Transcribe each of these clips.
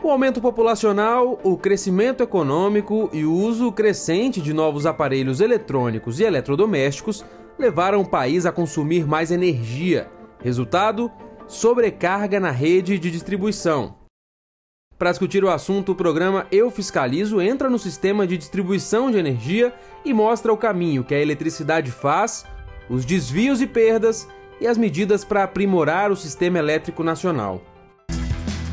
O aumento populacional, o crescimento econômico e o uso crescente de novos aparelhos eletrônicos e eletrodomésticos levaram o país a consumir mais energia. Resultado: sobrecarga na rede de distribuição. Para discutir o assunto, o programa Eu Fiscalizo entra no sistema de distribuição de energia e mostra o caminho que a eletricidade faz, os desvios e perdas e as medidas para aprimorar o sistema elétrico nacional.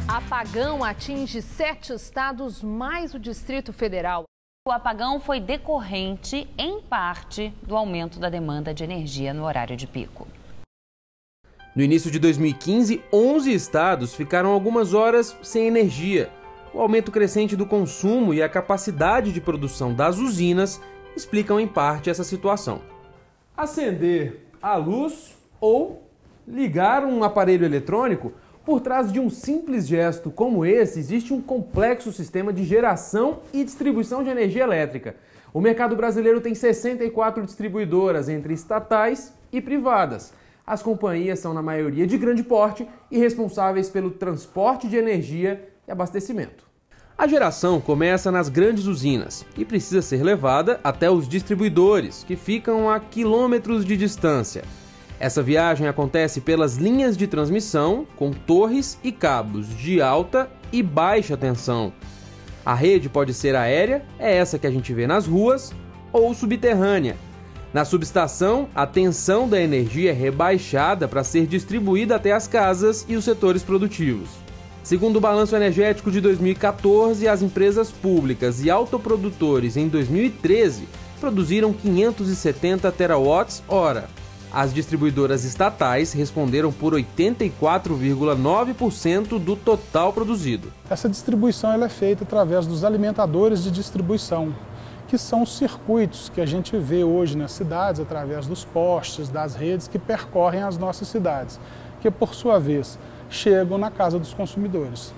Apagão atinge 7 estados mais o Distrito Federal. O apagão foi decorrente, em parte, do aumento da demanda de energia no horário de pico. No início de 2015, 11 estados ficaram algumas horas sem energia. O aumento crescente do consumo e a capacidade de produção das usinas explicam, em parte, essa situação. Acender a luz ou ligar um aparelho eletrônico, por trás de um simples gesto como esse, existe um complexo sistema de geração e distribuição de energia elétrica. O mercado brasileiro tem 64 distribuidoras, entre estatais e privadas. As companhias são, na maioria, de grande porte e responsáveis pelo transporte de energia e abastecimento. A geração começa nas grandes usinas e precisa ser levada até os distribuidores, que ficam a quilômetros de distância. Essa viagem acontece pelas linhas de transmissão, com torres e cabos de alta e baixa tensão. A rede pode ser aérea, é essa que a gente vê nas ruas, ou subterrânea. Na subestação, a tensão da energia é rebaixada para ser distribuída até as casas e os setores produtivos. Segundo o Balanço Energético de 2014, as empresas públicas e autoprodutores em 2013 produziram 570 terawatts-hora. As distribuidoras estatais responderam por 84,9% do total produzido. Essa distribuição ela é feita através dos alimentadores de distribuição, que são os circuitos que a gente vê hoje nas cidades, através dos postes, das redes que percorrem as nossas cidades, que por sua vez chegam na casa dos consumidores.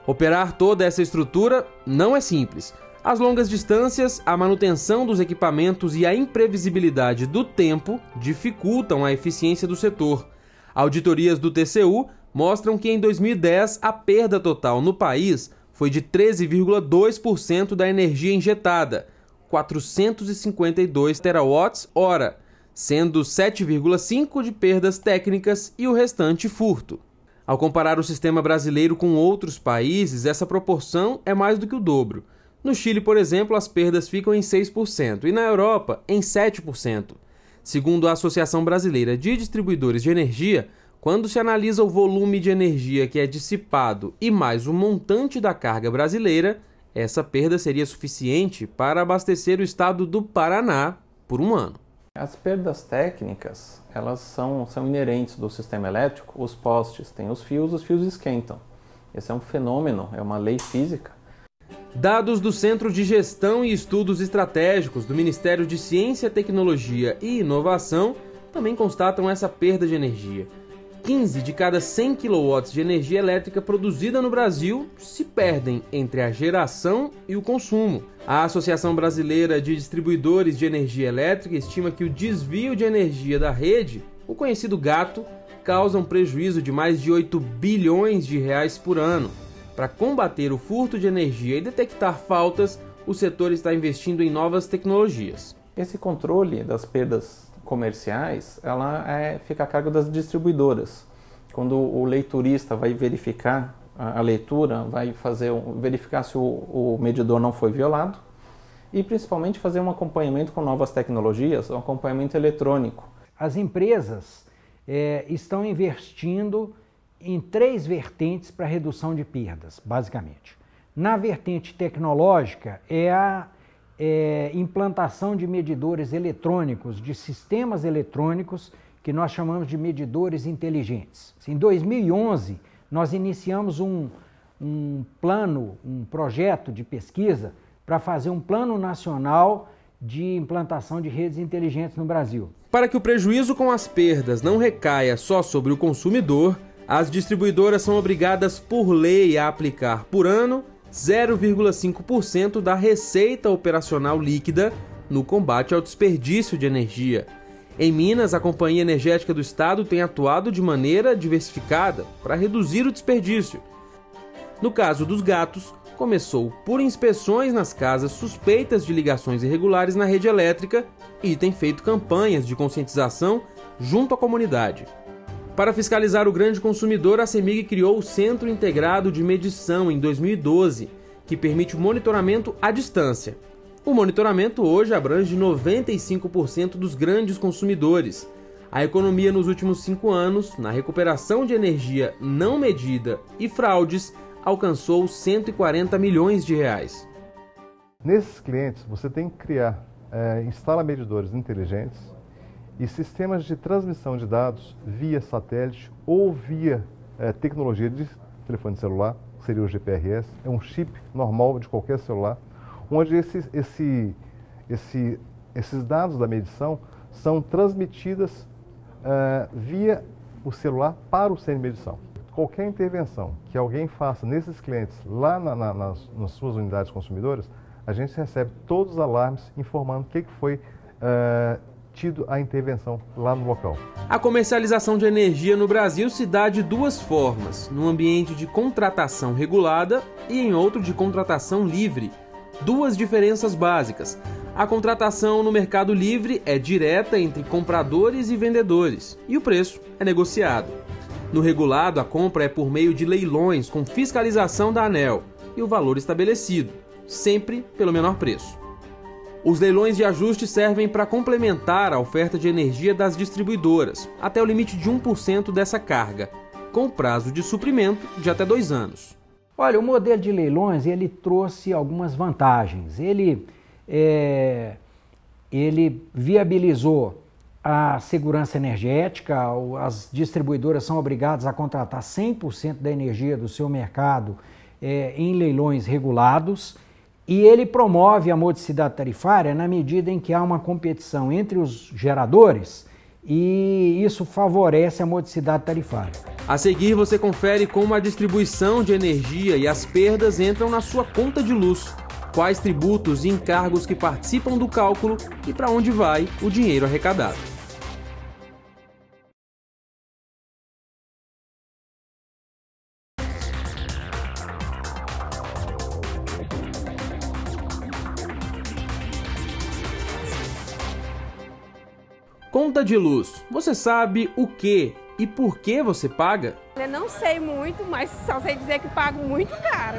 Operar toda essa estrutura não é simples. As longas distâncias, a manutenção dos equipamentos e a imprevisibilidade do tempo dificultam a eficiência do setor. Auditorias do TCU mostram que em 2010 a perda total no país foi de 13,2% da energia injetada, 452 terawatts-hora, sendo 7,5% de perdas técnicas e o restante furto. Ao comparar o sistema brasileiro com outros países, essa proporção é mais do que o dobro. No Chile, por exemplo, as perdas ficam em 6% e na Europa em 7%. Segundo a Associação Brasileira de Distribuidores de Energia, quando se analisa o volume de energia que é dissipado e mais o montante da carga brasileira, essa perda seria suficiente para abastecer o estado do Paraná por um ano. As perdas técnicas, elas são inerentes do sistema elétrico. Os postes têm os fios esquentam. Esse é um fenômeno, é uma lei física. Dados do Centro de Gestão e Estudos Estratégicos do Ministério de Ciência, Tecnologia e Inovação também constatam essa perda de energia. 15 de cada 100 kW de energia elétrica produzida no Brasil se perdem entre a geração e o consumo. A Associação Brasileira de Distribuidores de Energia Elétrica estima que o desvio de energia da rede, o conhecido gato, causa um prejuízo de mais de 8 bilhões de reais por ano. Para combater o furto de energia e detectar faltas, o setor está investindo em novas tecnologias. Esse controle das perdas comerciais, fica a cargo das distribuidoras. Quando o leiturista vai verificar a leitura, vai verificar se o medidor não foi violado e principalmente fazer um acompanhamento com novas tecnologias, um acompanhamento eletrônico. As empresas estão investindo em 3 vertentes para redução de perdas, basicamente. Na vertente tecnológica é a implantação de medidores eletrônicos, de sistemas eletrônicos que nós chamamos de medidores inteligentes. Em 2011, nós iniciamos um projeto de pesquisa para fazer um plano nacional de implantação de redes inteligentes no Brasil. Para que o prejuízo com as perdas não recaia só sobre o consumidor, as distribuidoras são obrigadas por lei a aplicar por ano 0,5% da receita operacional líquida no combate ao desperdício de energia. Em Minas, a Companhia Energética do Estado tem atuado de maneira diversificada para reduzir o desperdício. No caso dos gatos, começou por inspeções nas casas suspeitas de ligações irregulares na rede elétrica e tem feito campanhas de conscientização junto à comunidade. Para fiscalizar o grande consumidor, a CEMIG criou o Centro Integrado de Medição em 2012, que permite o monitoramento à distância. O monitoramento hoje abrange 95% dos grandes consumidores. A economia nos últimos 5 anos, na recuperação de energia não medida e fraudes, alcançou 140 milhões de reais. Nesses clientes, você tem que criar, instalar medidores inteligentes e sistemas de transmissão de dados via satélite ou via tecnologia de telefone celular, que seria o GPRS, é um chip normal de qualquer celular, onde esses dados da medição são transmitidas via o celular para o centro de medição. Qualquer intervenção que alguém faça nesses clientes lá nas suas unidades consumidoras, a gente recebe todos os alarmes informando o que foi tido a intervenção lá no local. A comercialização de energia no Brasil se dá de 2 formas, num ambiente de contratação regulada e em outro de contratação livre. 2 diferenças básicas. A contratação no mercado livre é direta entre compradores e vendedores, e o preço é negociado. No regulado, a compra é por meio de leilões com fiscalização da ANEEL e o valor estabelecido, sempre pelo menor preço. Os leilões de ajuste servem para complementar a oferta de energia das distribuidoras, até o limite de 1% dessa carga, com prazo de suprimento de até 2 anos. Olha, o modelo de leilões, ele trouxe algumas vantagens. Ele viabilizou a segurança energética, as distribuidoras são obrigadas a contratar 100% da energia do seu mercado em leilões regulados, e ele promove a modicidade tarifária na medida em que há uma competição entre os geradores e isso favorece a modicidade tarifária. A seguir, você confere como a distribuição de energia e as perdas entram na sua conta de luz, quais tributos e encargos que participam do cálculo e para onde vai o dinheiro arrecadado. Conta de luz. Você sabe o que e por que você paga? Eu não sei muito, mas só sei dizer que pago muito caro.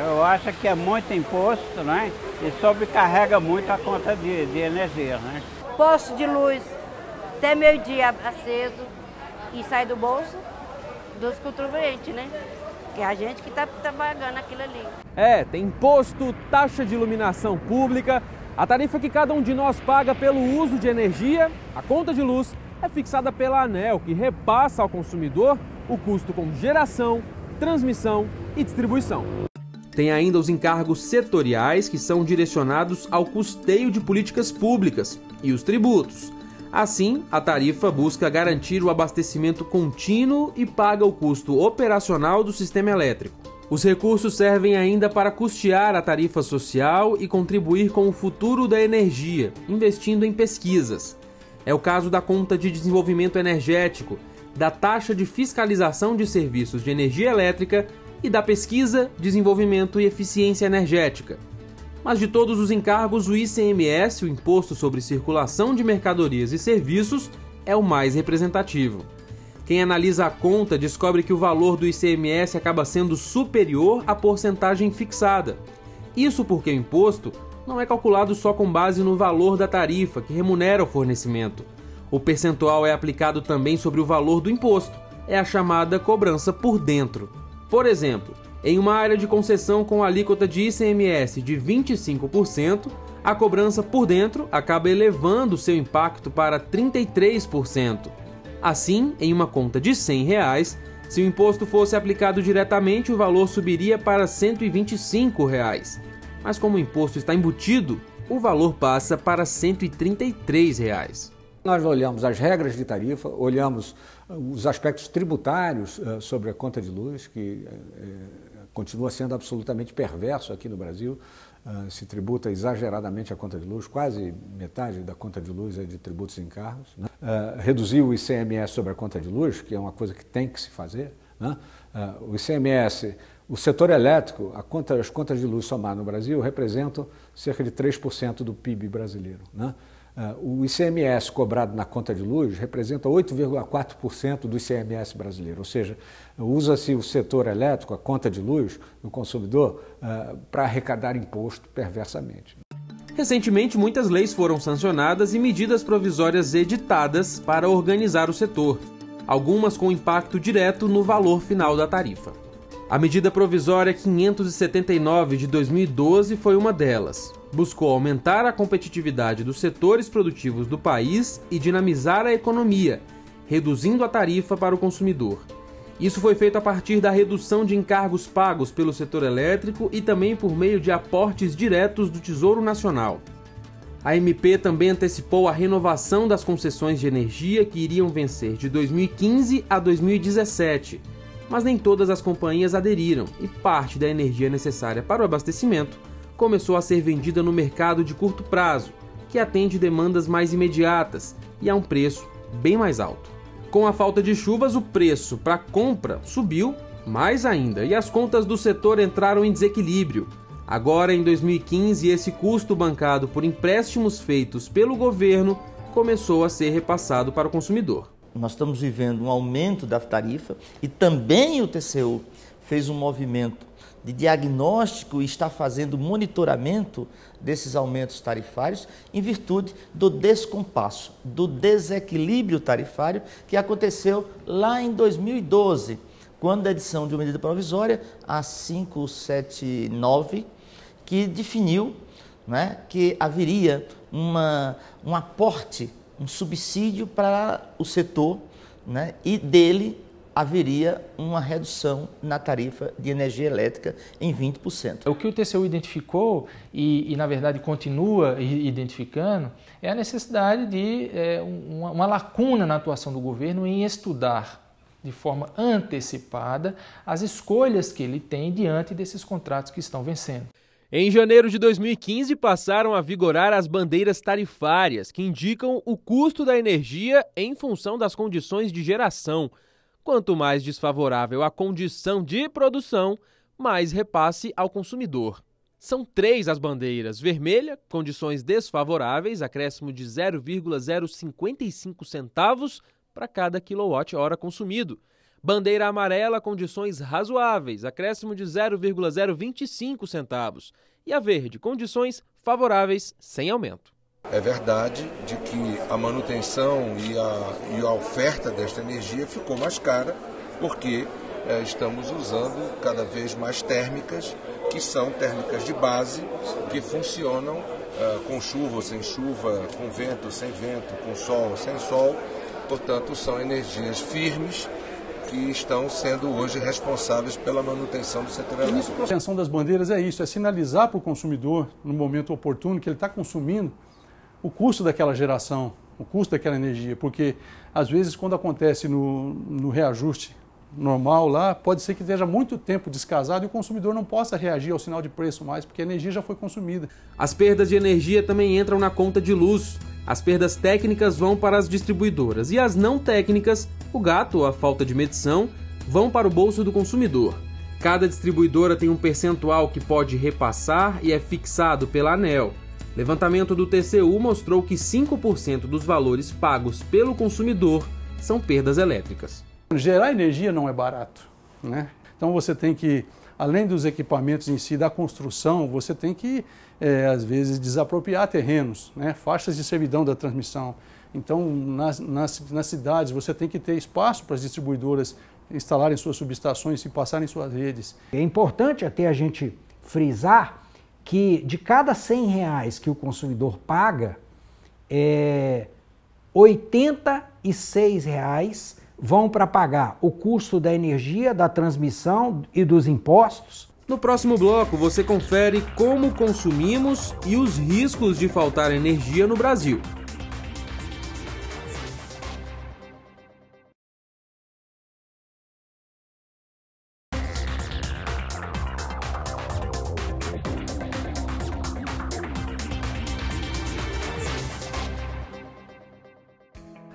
Eu acho que é muito imposto, né? E sobrecarrega muito a conta de energia, né? Posto de luz até meio-dia aceso e sai do bolso dos contribuintes, né? Que é a gente que tá pagando aquilo ali. Tem imposto, taxa de iluminação pública, a tarifa que cada um de nós paga pelo uso de energia, a conta de luz, é fixada pela ANEEL, que repassa ao consumidor o custo com geração, transmissão e distribuição. Tem ainda os encargos setoriais, que são direcionados ao custeio de políticas públicas, e os tributos. Assim, a tarifa busca garantir o abastecimento contínuo e paga o custo operacional do sistema elétrico. Os recursos servem ainda para custear a tarifa social e contribuir com o futuro da energia, investindo em pesquisas. É o caso da conta de desenvolvimento energético, da taxa de fiscalização de serviços de energia elétrica e da pesquisa, desenvolvimento e eficiência energética. Mas de todos os encargos, o ICMS, o Imposto sobre Circulação de Mercadorias e Serviços, é o mais representativo. Quem analisa a conta descobre que o valor do ICMS acaba sendo superior à porcentagem fixada. Isso porque o imposto não é calculado só com base no valor da tarifa que remunera o fornecimento. O percentual é aplicado também sobre o valor do imposto. É a chamada cobrança por dentro. Por exemplo, em uma área de concessão com alíquota de ICMS de 25%, a cobrança por dentro acaba elevando seu impacto para 33%. Assim, em uma conta de R$ 100, se o imposto fosse aplicado diretamente, o valor subiria para R$ 125. Mas como o imposto está embutido, o valor passa para R$ 133. Nós olhamos as regras de tarifa, olhamos os aspectos tributários sobre a conta de luz, que continua sendo absolutamente perverso aqui no Brasil. Se tributa exageradamente a conta de luz, quase metade da conta de luz é de tributos e encargos, né? Reduzir o ICMS sobre a conta de luz, que é uma coisa que tem que se fazer, né? O ICMS, o setor elétrico, as contas de luz somadas no Brasil representam cerca de 3% do PIB brasileiro, né? O ICMS cobrado na conta de luz representa 8,4% do ICMS brasileiro, ou seja, usa-se o setor elétrico, a conta de luz do consumidor, para arrecadar imposto perversamente. Recentemente, muitas leis foram sancionadas e medidas provisórias editadas para organizar o setor, algumas com impacto direto no valor final da tarifa. A medida provisória 579 de 2012 foi uma delas. Buscou aumentar a competitividade dos setores produtivos do país e dinamizar a economia, reduzindo a tarifa para o consumidor. Isso foi feito a partir da redução de encargos pagos pelo setor elétrico e também por meio de aportes diretos do Tesouro Nacional. A MP também antecipou a renovação das concessões de energia que iriam vencer de 2015 a 2017. Mas nem todas as companhias aderiram e parte da energia necessária para o abastecimento começou a ser vendida no mercado de curto prazo, que atende demandas mais imediatas e a um preço bem mais alto. Com a falta de chuvas, o preço para compra subiu mais ainda e as contas do setor entraram em desequilíbrio. Agora, em 2015, esse custo bancado por empréstimos feitos pelo governo começou a ser repassado para o consumidor. Nós estamos vivendo um aumento da tarifa e também o TCU fez um movimento de diagnóstico e está fazendo monitoramento desses aumentos tarifários em virtude do descompasso, do desequilíbrio tarifário que aconteceu lá em 2012, quando a edição de uma medida provisória, a 579, que definiu, né, que haveria um aporte, um subsídio para o setor, né, e dele haveria uma redução na tarifa de energia elétrica em 20%. O que o TCU identificou e na verdade continua identificando é a necessidade de uma lacuna na atuação do governo em estudar de forma antecipada as escolhas que ele tem diante desses contratos que estão vencendo. Em janeiro de 2015, passaram a vigorar as bandeiras tarifárias, que indicam o custo da energia em função das condições de geração. Quanto mais desfavorável a condição de produção, mais repasse ao consumidor. São 3 as bandeiras: vermelha, condições desfavoráveis, acréscimo de 0,055 centavos para cada quilowatt-hora consumido. Bandeira amarela, condições razoáveis, acréscimo de 0,025 centavos. E a verde, condições favoráveis, sem aumento. É verdade de que a manutenção e a oferta desta energia ficou mais cara, porque estamos usando cada vez mais térmicas, que são térmicas de base, que funcionam com chuva ou sem chuva, com vento, sem vento, com sol ou sem sol. Portanto, são energias firmes que estão sendo hoje responsáveis pela manutenção do setor elétrico. A intenção das bandeiras é isso, é sinalizar para o consumidor, no momento oportuno, que ele está consumindo o custo daquela geração, o custo daquela energia, porque às vezes quando acontece no reajuste normal lá, pode ser que esteja muito tempo descasado e o consumidor não possa reagir ao sinal de preço mais, porque a energia já foi consumida. As perdas de energia também entram na conta de luz. As perdas técnicas vão para as distribuidoras e as não técnicas, o gato ou a falta de medição, vão para o bolso do consumidor. Cada distribuidora tem um percentual que pode repassar e é fixado pela ANEEL. Levantamento do TCU mostrou que 5% dos valores pagos pelo consumidor são perdas elétricas. Gerar energia não é barato, né? Então você tem que, além dos equipamentos em si, da construção, você tem que, às vezes, desapropriar terrenos, né? Faixas de servidão da transmissão. Então, nas cidades, você tem que ter espaço para as distribuidoras instalarem suas subestações e passarem suas redes. É importante até a gente frisar que de cada R$100 que o consumidor paga, R$86 vão para pagar o custo da energia, da transmissão e dos impostos. No próximo bloco, você confere como consumimos e os riscos de faltar energia no Brasil.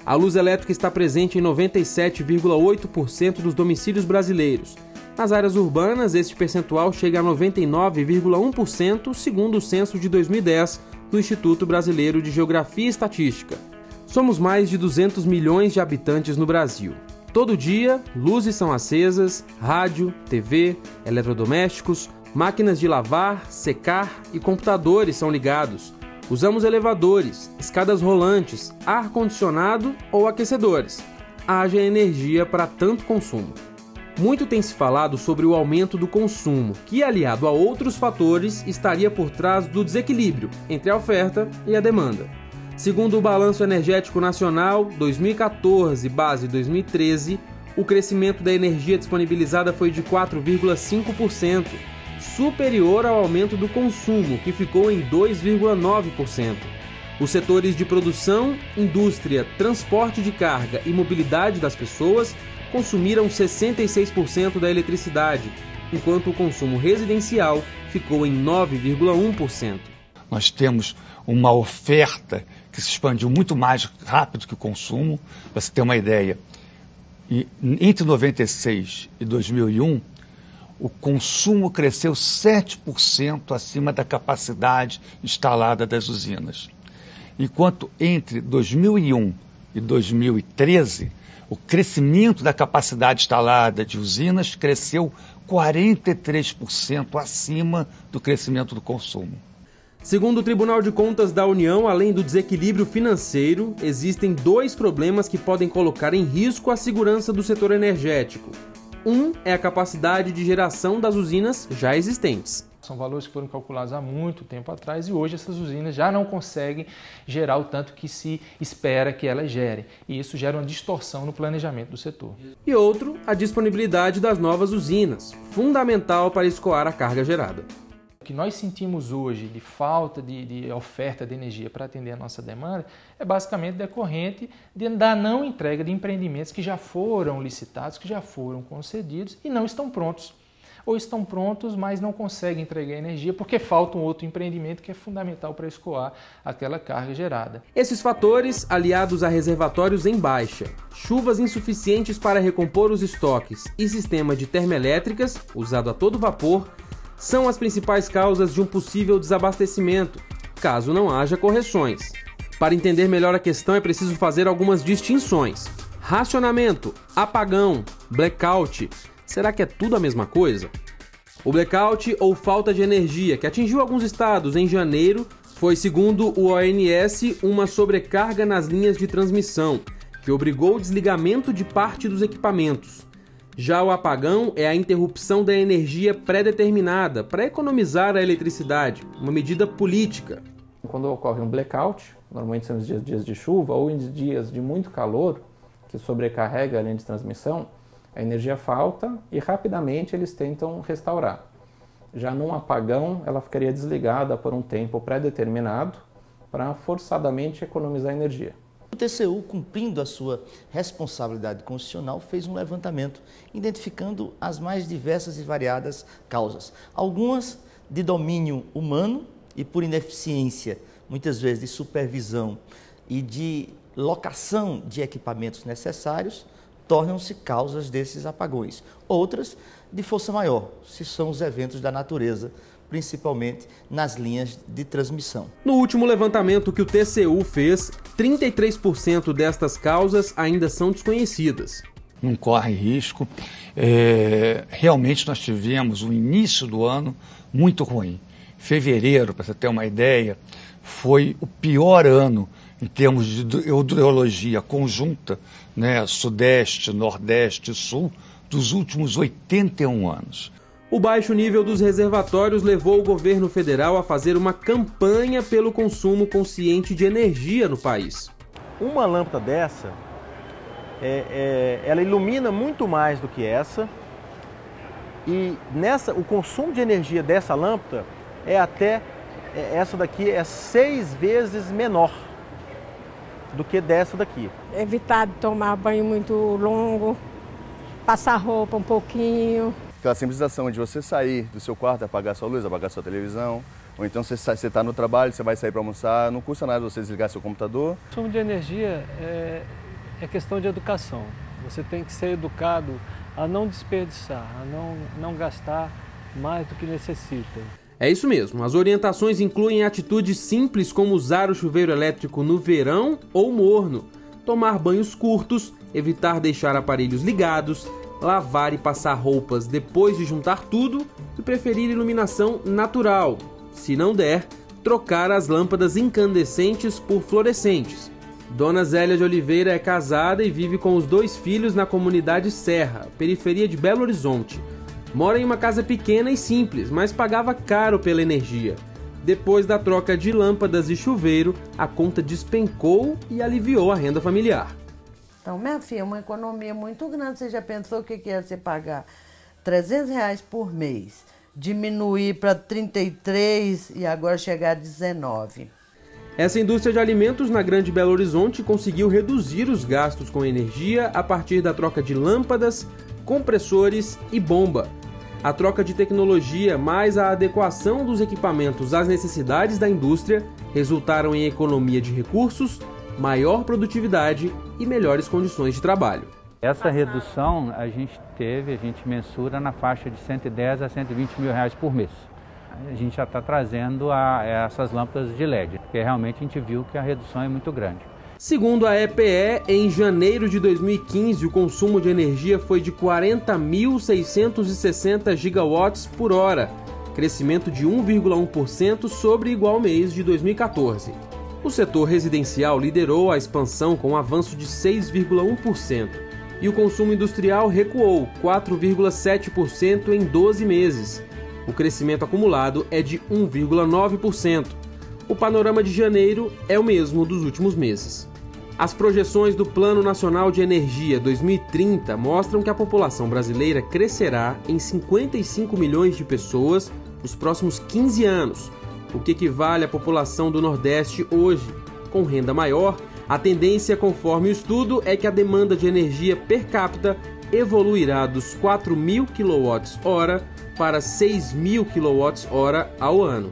A luz elétrica está presente em 97,8% dos domicílios brasileiros. Nas áreas urbanas, este percentual chega a 99,1%, segundo o censo de 2010 do Instituto Brasileiro de Geografia e Estatística. Somos mais de 200 milhões de habitantes no Brasil. Todo dia, luzes são acesas, rádio, TV, eletrodomésticos, máquinas de lavar, secar e computadores são ligados. Usamos elevadores, escadas rolantes, ar-condicionado ou aquecedores. Haja energia para tanto consumo. Muito tem se falado sobre o aumento do consumo, que, aliado a outros fatores, estaria por trás do desequilíbrio entre a oferta e a demanda. Segundo o Balanço Energético Nacional 2014, base 2013, o crescimento da energia disponibilizada foi de 4,5%, superior ao aumento do consumo, que ficou em 2,9%. Os setores de produção, indústria, transporte de carga e mobilidade das pessoas consumiram 66% da eletricidade, enquanto o consumo residencial ficou em 9,1%. Nós temos uma oferta que se expandiu muito mais rápido que o consumo. Para você ter uma ideia, entre 96 e 2001, o consumo cresceu 7% acima da capacidade instalada das usinas. Enquanto entre 2001 e 2013, o crescimento da capacidade instalada de usinas cresceu 43% acima do crescimento do consumo. Segundo o Tribunal de Contas da União, além do desequilíbrio financeiro, existem dois problemas que podem colocar em risco a segurança do setor energético. Um é a capacidade de geração das usinas já existentes. São valores que foram calculados há muito tempo atrás e hoje essas usinas já não conseguem gerar o tanto que se espera que elas gerem. E isso gera uma distorção no planejamento do setor. E outro, a disponibilidade das novas usinas, fundamental para escoar a carga gerada. O que nós sentimos hoje de falta de oferta de energia para atender a nossa demanda é basicamente decorrente da não entrega de empreendimentos que já foram licitados, que já foram concedidos e não estão prontos. Ou estão prontos, mas não conseguem entregar energia porque falta um outro empreendimento que é fundamental para escoar aquela carga gerada. Esses fatores, aliados a reservatórios em baixa, chuvas insuficientes para recompor os estoques e sistema de termoelétricas, usado a todo vapor, são as principais causas de um possível desabastecimento, caso não haja correções. Para entender melhor a questão é preciso fazer algumas distinções. Racionamento, apagão, blackout. Será que é tudo a mesma coisa? O blackout, ou falta de energia, que atingiu alguns estados em janeiro, foi, segundo o ONS, uma sobrecarga nas linhas de transmissão, que obrigou o desligamento de parte dos equipamentos. Já o apagão é a interrupção da energia pré-determinada para economizar a eletricidade, uma medida política. Quando ocorre um blackout, normalmente são os dias de chuva ou em dias de muito calor, que sobrecarrega a linha de transmissão, a energia falta e rapidamente eles tentam restaurar. Já num apagão, ela ficaria desligada por um tempo pré-determinado para forçadamente economizar energia. O TCU, cumprindo a sua responsabilidade constitucional, fez um levantamento identificando as mais diversas e variadas causas. Algumas de domínio humano e por ineficiência, muitas vezes de supervisão e de locação de equipamentos necessários, tornam-se causas desses apagões. Outras de força maior, se são os eventos da natureza, principalmente nas linhas de transmissão. No último levantamento que o TCU fez, 33% destas causas ainda são desconhecidas. Não corre risco. Realmente nós tivemos o início do ano muito ruim. Fevereiro, para você ter uma ideia, foi o pior ano em termos de hidrologia conjunta, né, Sudeste, Nordeste e Sul, dos últimos 81 anos. O baixo nível dos reservatórios levou o governo federal a fazer uma campanha pelo consumo consciente de energia no país. Uma lâmpada dessa, ela ilumina muito mais do que essa, e o consumo de energia dessa lâmpada essa daqui é 6 vezes menor do que dessa daqui. Evitar de tomar banho muito longo, passar roupa um pouquinho. Aquela simplificação de você sair do seu quarto, apagar sua luz, apagar sua televisão, ou então você está no trabalho, você vai sair para almoçar, não custa nada você desligar seu computador. O consumo de energia é questão de educação. Você tem que ser educado a não desperdiçar, a não gastar mais do que necessita. É isso mesmo, as orientações incluem atitudes simples como usar o chuveiro elétrico no verão ou morno, tomar banhos curtos, evitar deixar aparelhos ligados, lavar e passar roupas depois de juntar tudo e preferir iluminação natural. Se não der, trocar as lâmpadas incandescentes por fluorescentes. Dona Zélia de Oliveira é casada e vive com os 2 filhos na comunidade Serra, periferia de Belo Horizonte. Mora em uma casa pequena e simples, mas pagava caro pela energia. Depois da troca de lâmpadas e chuveiro, a conta despencou e aliviou a renda familiar. Então, minha filha, é uma economia muito grande. Você já pensou o que é você pagar R$300 por mês, diminuir para 33 e agora chegar a 19? Essa indústria de alimentos na Grande Belo Horizonte conseguiu reduzir os gastos com energia a partir da troca de lâmpadas, compressores e bomba. A troca de tecnologia mais a adequação dos equipamentos às necessidades da indústria resultaram em economia de recursos, maior produtividade e melhores condições de trabalho. Essa redução a gente mensura na faixa de 110 a 120 mil reais por mês. A gente já está trazendo essas lâmpadas de LED, porque realmente a gente viu que a redução é muito grande. Segundo a EPE, em janeiro de 2015, o consumo de energia foi de 40.660 gigawatts por hora, crescimento de 1,1% sobre igual mês de 2014. O setor residencial liderou a expansão com um avanço de 6,1% e o consumo industrial recuou 4,7% em 12 meses. O crescimento acumulado é de 1,9%. O panorama de janeiro é o mesmo dos últimos meses. As projeções do Plano Nacional de Energia 2030 mostram que a população brasileira crescerá em 55 milhões de pessoas nos próximos 15 anos, o que equivale à população do Nordeste hoje. Com renda maior, a tendência, conforme o estudo, é que a demanda de energia per capita evoluirá dos 4.000 kWh para 6.000 kWh ao ano.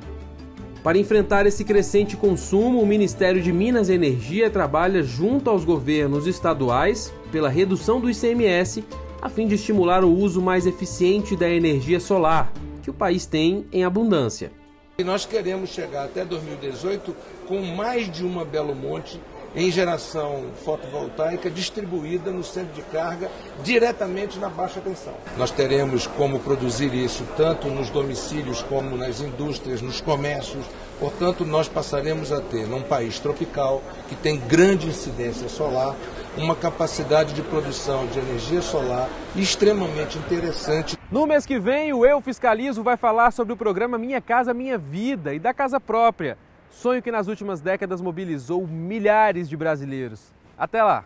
Para enfrentar esse crescente consumo, o Ministério de Minas e Energia trabalha junto aos governos estaduais pela redução do ICMS, a fim de estimular o uso mais eficiente da energia solar, que o país tem em abundância. E nós queremos chegar até 2018 com mais de uma Belo Monte em geração fotovoltaica distribuída no centro de carga diretamente na baixa tensão. Nós teremos como produzir isso tanto nos domicílios como nas indústrias, nos comércios. Portanto, nós passaremos a ter, num país tropical, que tem grande incidência solar, uma capacidade de produção de energia solar extremamente interessante. No mês que vem, o Eu Fiscalizo vai falar sobre o programa Minha Casa Minha Vida e da casa própria. Sonho que nas últimas décadas mobilizou milhares de brasileiros. Até lá!